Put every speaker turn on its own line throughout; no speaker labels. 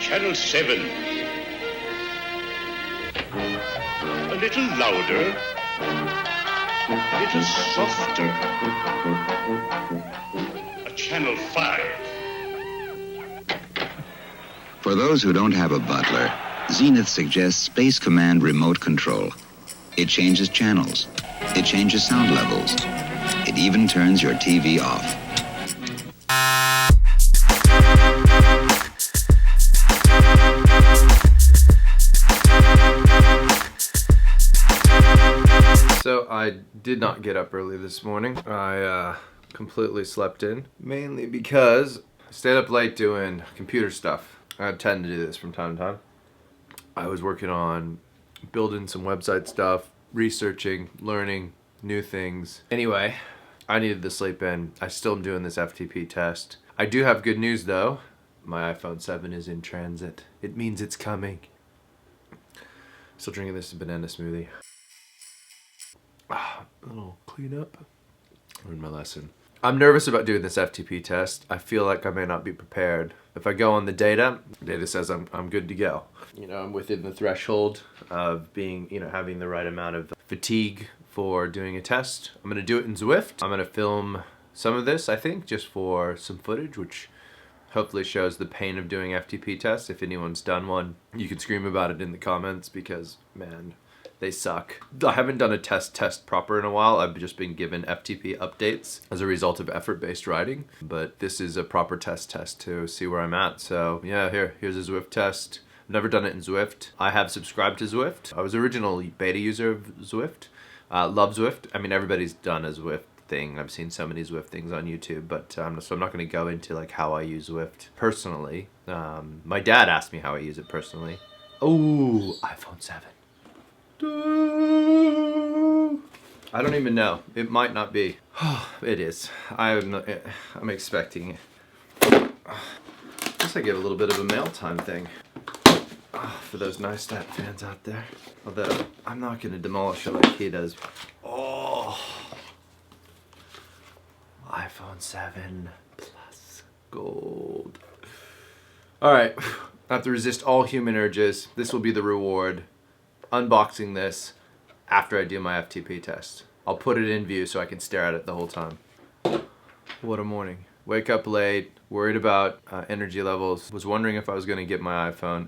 Channel 7. A little louder. A little softer. A Channel 5.
For those who don't have a butler, Zenith suggests Space Command Remote Control. It changes channels. It changes sound levels. It even turns your TV off.
So I did not get up early this morning. I completely slept in, mainly because I stayed up late doing computer stuff. I tend to do this from time to time. I was working on building some website stuff, researching, learning new things. Anyway, I needed to sleep in. I still am doing this FTP test. I do have good news though. My iPhone 7 is in transit. It means it's coming. Still drinking this banana smoothie. A little cleanup. Learned my lesson. I'm nervous about doing this FTP test. I feel like I may not be prepared. If I go on the data says I'm good to go. You know, I'm within the threshold of being, having the right amount of fatigue for doing a test. I'm gonna do it in Zwift. I'm gonna film some of this, I think, just for some footage, which hopefully shows the pain of doing FTP tests. If anyone's done one, you can scream about it in the comments because, man, they suck. I haven't done a test proper in a while. I've just been given FTP updates as a result of effort-based writing. But this is a proper test to see where I'm at. So yeah, here's a Zwift test. I've never done it in Zwift. I have subscribed to Zwift. I was originally beta user of Zwift. Love Zwift. I mean, everybody's done a Zwift thing. I've seen so many Zwift things on YouTube, but so I'm not going to go into like how I use Zwift personally. My dad asked me how I use it personally. Oh, iPhone 7. I don't even know. It might not be. It is. I'm expecting it. I guess I get a little bit of a mail time thing. For those Neistat fans out there. Although, I'm not going to demolish it like he does. Oh. iPhone 7 Plus Gold. Alright. I have to resist all human urges. This will be the reward. Unboxing this after I do my FTP test. I'll put it in view so I can stare at it the whole time. What a morning. Wake up late, worried about energy levels, was wondering if I was going to get my iPhone.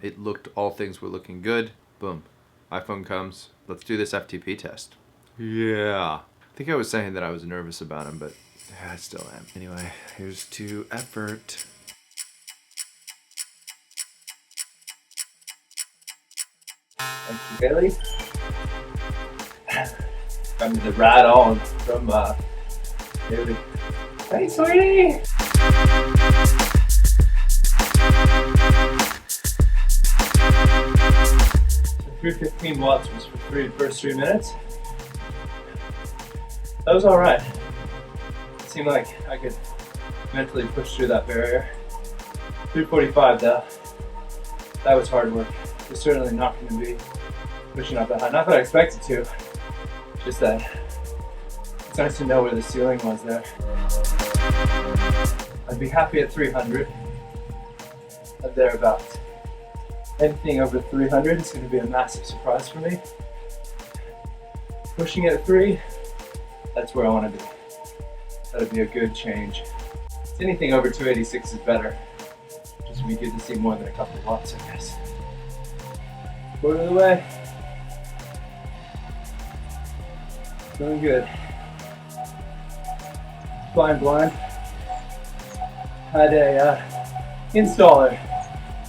All things were looking good. Boom. iPhone comes. Let's do this FTP test. Yeah. I think I was saying that I was nervous about him, but yeah, I still am. Anyway, here's to effort.
Thank you, Bailey. From the ride on from Bailey. Hey, sweetie! 315 watts was for free the first 3 minutes. That was alright. It seemed like I could mentally push through that barrier. 345 though, that was hard work. It's certainly not going to be pushing up that high. Not that I expected to, just that it's nice to know where the ceiling was there. I'd be happy at 300, at thereabouts. Anything over 300 is going to be a massive surprise for me. Pushing at 3, that's where I want to be. That'd be a good change. Anything over 286 is better. Just be good to see more than a couple of watts, I guess. Quarter of the way. Doing good. Flying blind. Had a installer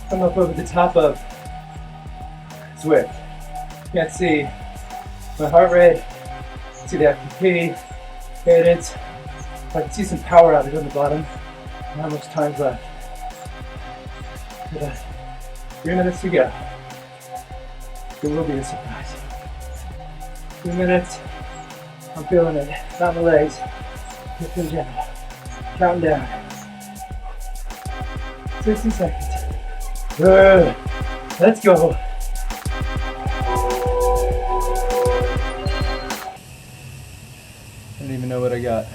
come up over the top of Zwift. Can't see my heart rate, see the FTP, cadence. I can see some power outage on the bottom. Not much time's left. 3 minutes to go. It will be a surprise. 2 minutes. I'm feeling it. Not my legs. Just in general. Counting down. 60 seconds. Let's go. I don't even know what I got.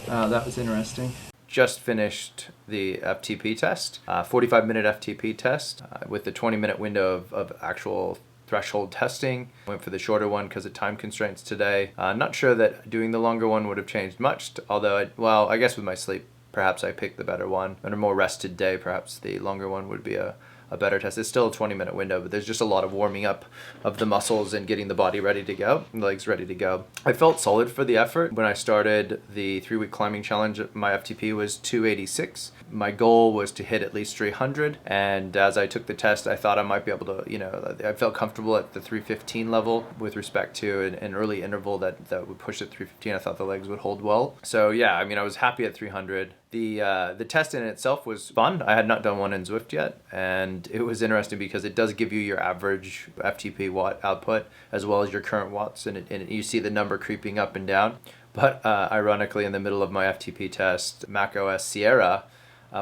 That was interesting.
just finished the FTP test, 45-minute FTP test with the 20-minute window of actual threshold testing. Went for the shorter one because of time constraints today. Not sure that doing the longer one would have changed much, although, I guess with my sleep, perhaps I picked the better one. On a more rested day, perhaps the longer one would be a better test. It's still a 20-minute window, but there's just a lot of warming up of the muscles and getting the body ready to go, legs ready to go. I felt solid for the effort. When I started the 3-week climbing challenge, my FTP was 286. My goal was to hit at least 300, and as I took the test, I thought I might be able to, I felt comfortable at the 315 level with respect to an early interval that would push at 315. I thought the legs would hold well. So yeah, I was happy at 300. The test in itself was fun. I had not done one in Zwift yet, and it was interesting because it does give you your average FTP watt output as well as your current watts, and you see the number creeping up and down. But ironically, in the middle of my FTP test, macOS Sierra,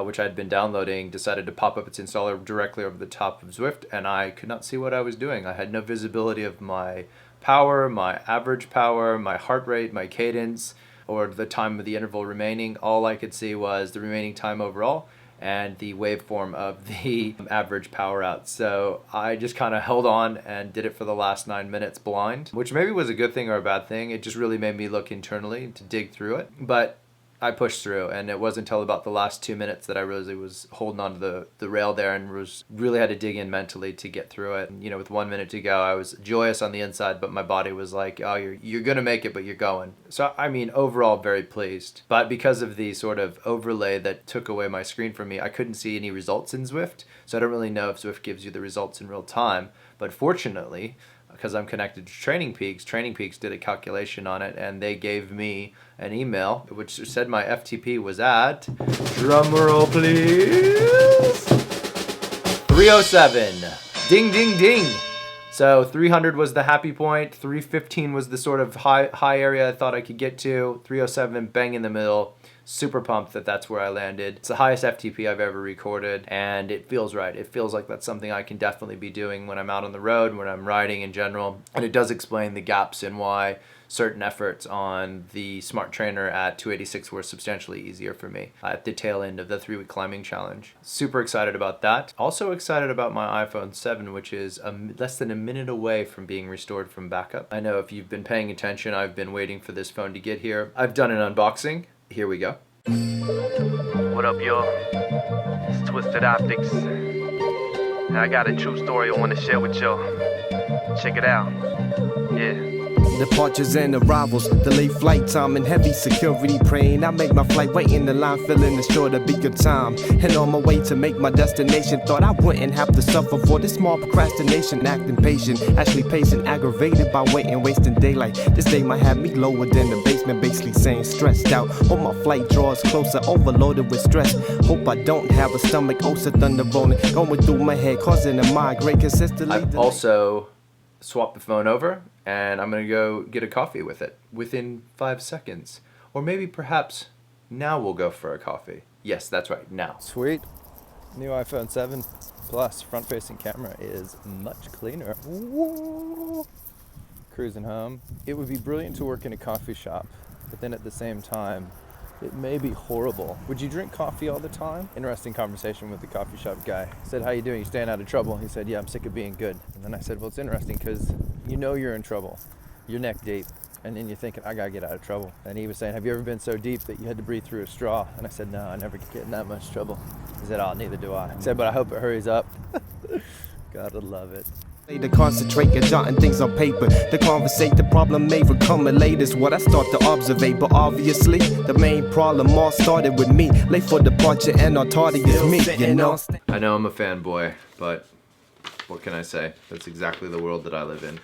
which I had been downloading, decided to pop up its installer directly over the top of Zwift, and I could not see what I was doing. I had no visibility of my power, my average power, my heart rate, my cadence, or the time of the interval remaining. All I could see was the remaining time overall and the waveform of the average power out. So I just kind of held on and did it for the last 9 minutes blind, which maybe was a good thing or a bad thing. It just really made me look internally to dig through it. But I pushed through, and it wasn't until about the last 2 minutes that I really was holding on to the rail there and really had to dig in mentally to get through it. And, with 1 minute to go, I was joyous on the inside, but my body was like, oh, you're going to make it, but you're going. So, overall, very pleased. But because of the sort of overlay that took away my screen from me, I couldn't see any results in Zwift. So I don't really know if Zwift gives you the results in real time. But fortunately, because I'm connected to Training Peaks did a calculation on it, and they gave me an email which said my FTP was at, drumroll please, 307. Ding, ding, ding. So 300 was the happy point, 315 was the sort of high area I thought I could get to, 307 bang in the middle. Super pumped that that's where I landed. It's the highest FTP I've ever recorded, and it feels right. It feels like that's something I can definitely be doing when I'm out on the road, when I'm riding in general. And it does explain the gaps in why certain efforts on the Smart Trainer at 286 were substantially easier for me at the tail end of the 3-week climbing challenge. Super excited about that. Also excited about my iPhone 7, which is less than a minute away from being restored from backup. I know if you've been paying attention, I've been waiting for this phone to get here. I've done an unboxing. Here we go.
What up, y'all? It's Twisted Optics. And I got a true story I want to share with y'all. Check it out. Yeah.
Departures and arrivals, delayed flight time and heavy security praying. I make my flight, wait in the line, feeling assured to be good time. And on my way to make my destination, thought I wouldn't have to suffer for this small procrastination. Acting patient, actually pacing, aggravated by waiting, wasting daylight. This day might have me lower than the basement, basically saying stressed out. Hope my flight draws closer, overloaded with stress. Hope I don't have a stomach ulcer, thunder rolling, going through my head, causing a migraine consistently.
I've also swapped the phone over, and I'm gonna go get a coffee with it within 5 seconds. Or maybe perhaps now we'll go for a coffee. Yes, that's right, now.
Sweet. New iPhone 7 Plus front-facing camera is much cleaner. Woo! Cruising home. It would be brilliant to work in a coffee shop, but then at the same time, it may be horrible. Would you drink coffee all the time? Interesting conversation with the coffee shop guy. I said, how you doing? You staying out of trouble? He said, yeah, I'm sick of being good. And then I said, well, it's interesting because you know you're in trouble. You're neck deep. And then you're thinking, I gotta get out of trouble. And he was saying, have you ever been so deep that you had to breathe through a straw? And I said, no, I never get in that much trouble. He said, oh, neither do I. He said, but I hope it hurries up. Gotta love it.
To concentrate and jotting things on paper. To conversate, the problem may become late is what I start to observe. But obviously, the main problem all started with me. Late for departure and authority is me, you know?
I know I'm a fanboy, but what can I say? That's exactly the world that I live in.